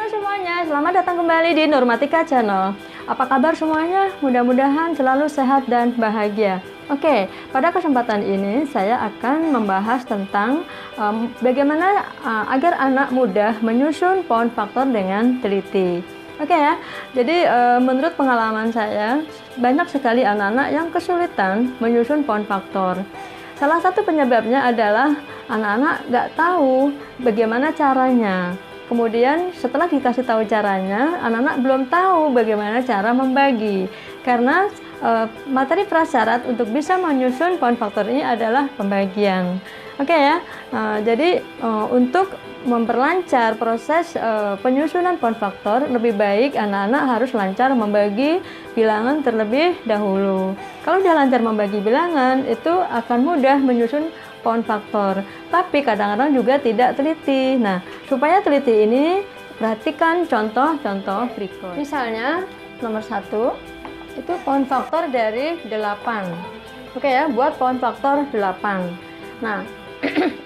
semuanya, selamat datang kembali di Nurmatika Channel. Apa kabar semuanya? Mudah-mudahan selalu sehat dan bahagia. Oke, pada kesempatan ini saya akan membahas tentang bagaimana agar anak mudah menyusun pound faktor dengan teliti. Oke ya, jadi menurut pengalaman saya, banyak sekali anak-anak yang kesulitan menyusun pound faktor. Salah satu penyebabnya adalah anak-anak nggak tahu bagaimana caranya. Kemudian setelah dikasih tahu caranya, anak-anak belum tahu bagaimana cara membagi. Karena materi prasyarat untuk bisa menyusun pound faktor ini adalah pembagian. Oke ya, jadi untuk memperlancar proses penyusunan pound faktor, lebih baik anak-anak harus lancar membagi bilangan terlebih dahulu. Kalau sudah lancar membagi bilangan, itu akan mudah menyusun pound faktor, tapi kadang-kadang juga tidak teliti. Nah, supaya teliti ini, perhatikan contoh-contoh berikut. Misalnya, nomor 1, itu pound faktor dari 8. Oke ya, buat pound faktor 8. Nah,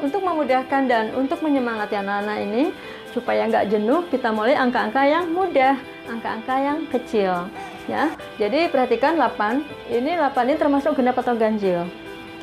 untuk memudahkan dan untuk menyemangati anak-anak ini, supaya nggak jenuh, kita mulai angka-angka yang mudah, angka-angka yang kecil. Ya, jadi perhatikan 8 ini termasuk genap atau ganjil.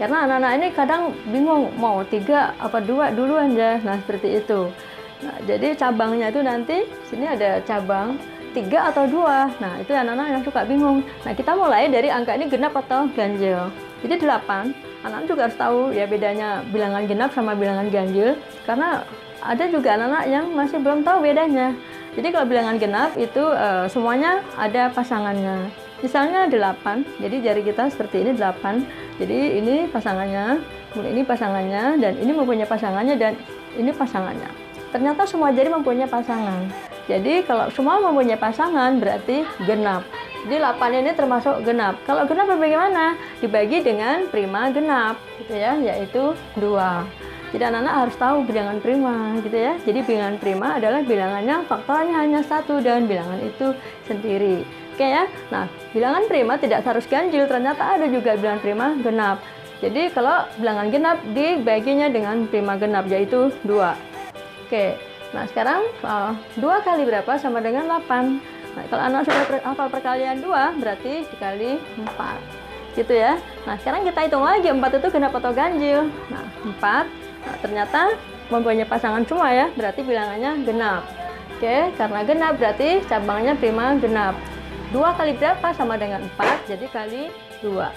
Karena anak-anak ini kadang bingung mau 3 apa 2 duluan ya. Nah, seperti itu. Nah, jadi cabangnya itu nanti sini ada cabang 3 atau 2. Nah, itu anak-anak yang suka bingung. Nah, kita mulai dari angka ini genap atau ganjil. Jadi 8, anak-anak juga harus tahu ya bedanya bilangan genap sama bilangan ganjil. Karena ada juga anak-anak yang masih belum tahu bedanya. Jadi kalau bilangan genap itu semuanya ada pasangannya. Misalnya 8, jadi jari kita seperti ini 8. Jadi ini pasangannya, kemudian ini pasangannya, dan ini mempunyai pasangannya, dan ini pasangannya. Ternyata semua jari mempunyai pasangan. Jadi kalau semua mempunyai pasangan berarti genap. Jadi 8 ini termasuk genap. Kalau genap bagaimana? Dibagi dengan prima genap, gitu ya, yaitu 2. Jadi anak-anak harus tahu bilangan prima, gitu ya. Jadi bilangan prima adalah bilangannya faktornya hanya 1 dan bilangan itu sendiri. Oke ya. Nah, bilangan prima tidak harus ganjil, ternyata ada juga bilangan prima genap. Jadi kalau bilangan genap dibaginya dengan prima genap, yaitu 2. Oke. Nah, sekarang 2 kali berapa sama dengan 8. Nah, kalau anak sudah hafal perkalian 2, berarti dikali 4. Gitu ya. Nah, sekarang kita hitung lagi 4 itu genap atau ganjil. Nah, 4. Nah, ternyata mempunyai pasangan semua ya, berarti bilangannya genap. Oke, karena genap berarti cabangnya prima genap. 2 kali berapa sama dengan 4, jadi kali 2.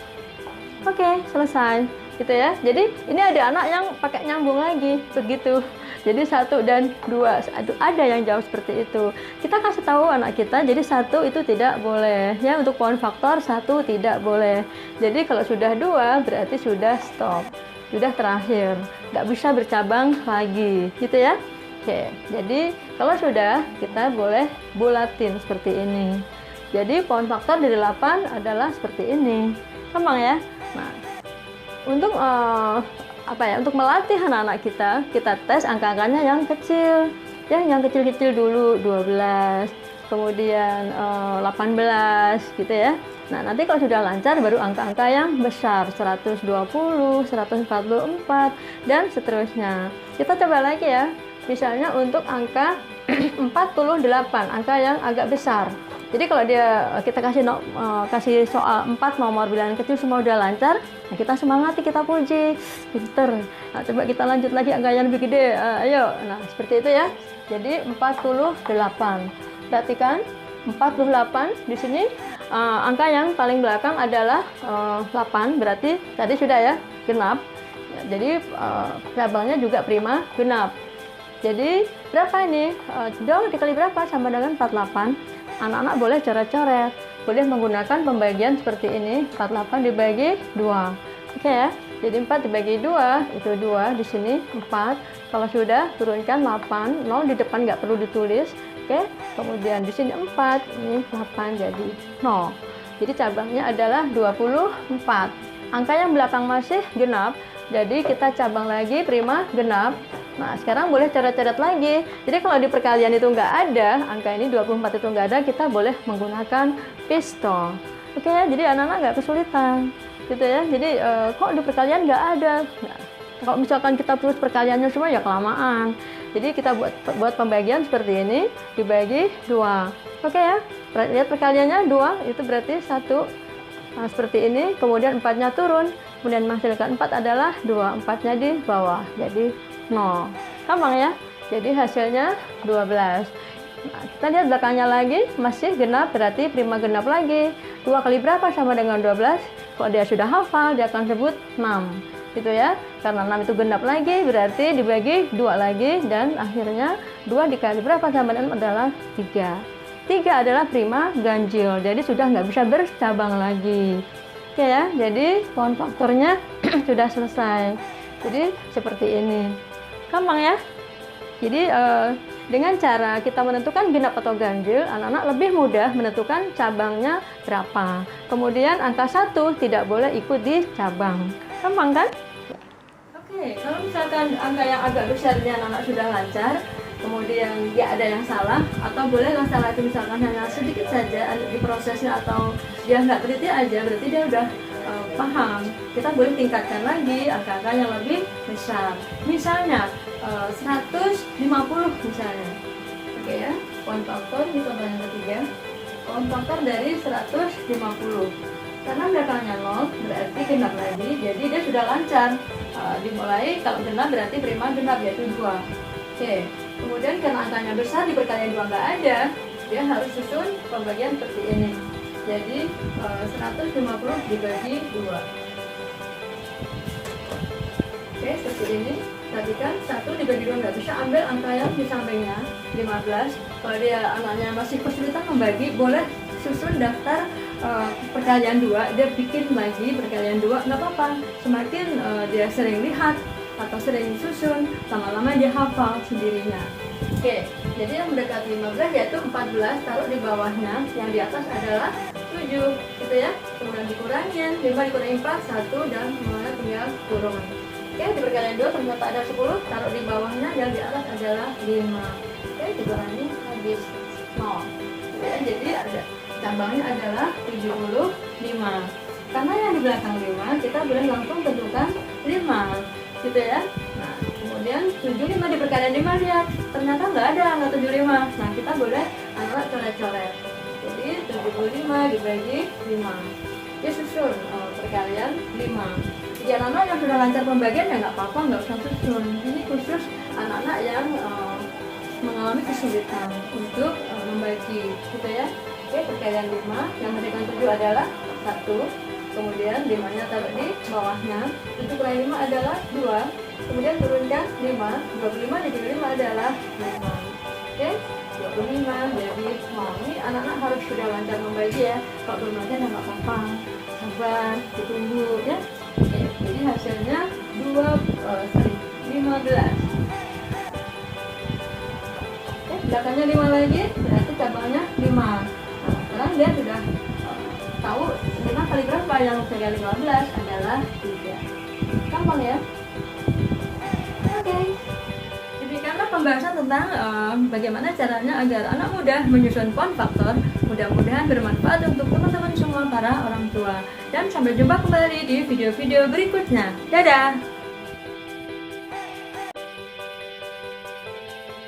Oke, selesai. Gitu ya. Jadi ini ada anak yang pakai nyambung lagi, begitu. Jadi 1 dan 2, ada yang jauh seperti itu. Kita kasih tahu anak kita, jadi 1 itu tidak boleh. Ya, untuk pound faktor 1 tidak boleh. Jadi kalau sudah 2, berarti sudah stop. Sudah terakhir. Nggak bisa bercabang lagi. Gitu ya. Oke, jadi kalau sudah, kita boleh bulatin seperti ini. Jadi pound faktor dari 8 adalah seperti ini. Gampang ya? Nah, untuk untuk melatih anak-anak kita tes angka-angkanya yang kecil. Ya, yang kecil-kecil dulu, 12, kemudian 18 gitu ya. Nah, nanti kalau sudah lancar baru angka-angka yang besar, 120, 144 dan seterusnya. Kita coba lagi ya. Misalnya untuk angka 48, angka yang agak besar. Jadi kalau kita kasih soal 4 nomor bilangan kecil semua udah lancar, nah kita semangati, kita puji, pinter. Nah, coba kita lanjut lagi angka yang lebih gede, ayo. Nah, seperti itu ya. Jadi 48. Perhatikan 48 di sini angka yang paling belakang adalah 8, berarti tadi sudah ya genap. Jadi cabangnya juga prima genap. Jadi berapa ini? Dikali berapa sama dengan 48? Anak-anak boleh coret-coret, boleh menggunakan pembagian seperti ini, 48 dibagi 2. Oke ya, jadi 4 dibagi 2, itu 2, di sini 4. Kalau sudah, turunkan 8, 0 di depan nggak perlu ditulis. Oke, kemudian di sini 4, ini 8 jadi 0. Jadi cabangnya adalah 24. Angka yang belakang masih genap, jadi kita cabang lagi prima genap. Nah, sekarang boleh coret-coret lagi. Jadi kalau di perkalian itu nggak ada, angka ini 24 itu nggak ada, kita boleh menggunakan pistol. Oke ya, jadi anak-anak nggak kesulitan. Gitu ya, jadi kok di perkalian nggak ada? Nah, Kalau misalkan kita terus perkaliannya semua ya kelamaan. Jadi kita buat pembagian seperti ini, dibagi 2. Oke ya, lihat perkaliannya 2, itu berarti 1. Nah, seperti ini, kemudian 4-nya turun, kemudian menghasilkan 4 adalah 2, 4-nya di bawah, jadi 0. Gampang ya? Jadi hasilnya 12. Nah, kita lihat belakangnya lagi, masih genap, berarti prima genap lagi. 2 kali berapa sama dengan 12? Kalau dia sudah hafal, dia akan sebut 6. Gitu ya, karena 6 itu genap lagi, berarti dibagi 2 lagi, dan akhirnya 2 dikali berapa sama dengan 6 adalah 3. 3 adalah prima ganjil, jadi sudah nggak bisa bercabang lagi. Oke ya, jadi pohon faktornya sudah selesai. Jadi seperti ini, gampang ya. Jadi dengan cara kita menentukan genap atau ganjil, anak-anak lebih mudah menentukan cabangnya berapa. Kemudian angka 1 tidak boleh ikut di cabang. Gampang kan? Oke, kalau misalkan angka yang agak besarnya anak-anak sudah lancar, kemudian dia ada yang salah, atau boleh yang salah itu misalkan hanya sedikit saja di prosesnya, atau dia nggak teliti aja, berarti dia udah paham. Kita boleh tingkatkan lagi angka-angka yang lebih besar. Misalnya 150 misalnya. Oke ya, pohon faktor ini contoh yang ketiga. Pohon faktor dari 150. Karena belakangnya 0 berarti genap lagi, jadi dia sudah lancar. Dimulai kalau genap berarti prima genap, yaitu 2. Oke, kemudian karena angkanya besar di perkalian 2 nggak ada, dia harus susun pembagian seperti ini. Jadi 150 dibagi 2. Oke, seperti ini. Perhatikan 1 dibagi 2 nggak bisa, ambil angka yang di sampingnya 15. Kalau dia anaknya masih kesulitan membagi, boleh susun daftar perkalian 2, dia bikin lagi perkalian 2, nggak apa-apa. Semakin dia sering lihat atau sering susun, lama-lama dia hafal sendirinya. Oke, jadi yang mendekati 15 yaitu 14, taruh di bawahnya, yang di atas adalah 7, gitu ya. Kemudian dikurangin, 5 dikurangi 4, 1, dan semuanya tinggal turun. Oke, di perkalian 2 ternyata ada 10, taruh di bawahnya, yang di atas adalah 5. Oke, dikurangi habis 0. Ya, jadi ada cabangnya adalah 75. Karena yang di belakang 5, kita boleh langsung tentukan 5, gitu ya. Nah, kemudian 75 di perkalian 5, lihat ternyata nggak ada angka 75. Nah, kita boleh anak coret-coret. Jadi 75 dibagi 5. Dia susun perkalian 5. Jadi anak-anak yang sudah lancar pembagian ya nggak apa-apa, nggak usah susun. Ini khusus anak-anak yang mengalami kesulitan untuk membagi, gitu ya. Oke, perkalian 5, yang mendekati 7 adalah 1, kemudian 5-nya taruh di bawahnya, 7 kurangi 5 adalah 2, kemudian turunkan 5, 25 dibagi 5 adalah 5. Oke, 25 jadi 0. Ini anak-anak harus sudah lancar membagi ya. Kalau belum lancar ya nggak apa-apa, sabar, ditunggu ya. Oke, jadi hasilnya 15. Oke, belakangnya 5 lagi, berarti cabangnya 5. Nah, sekarang dia sudah tahu 5 kali berapa, yang kali 15 adalah 3. Gampang ya. Oke, demikianlah pembahasan tentang bagaimana caranya agar anak mudah menyusun pohon faktor. Mudah-mudahan bermanfaat untuk teman-teman semua para orang tua. Dan sampai jumpa kembali di video-video berikutnya. Dadah!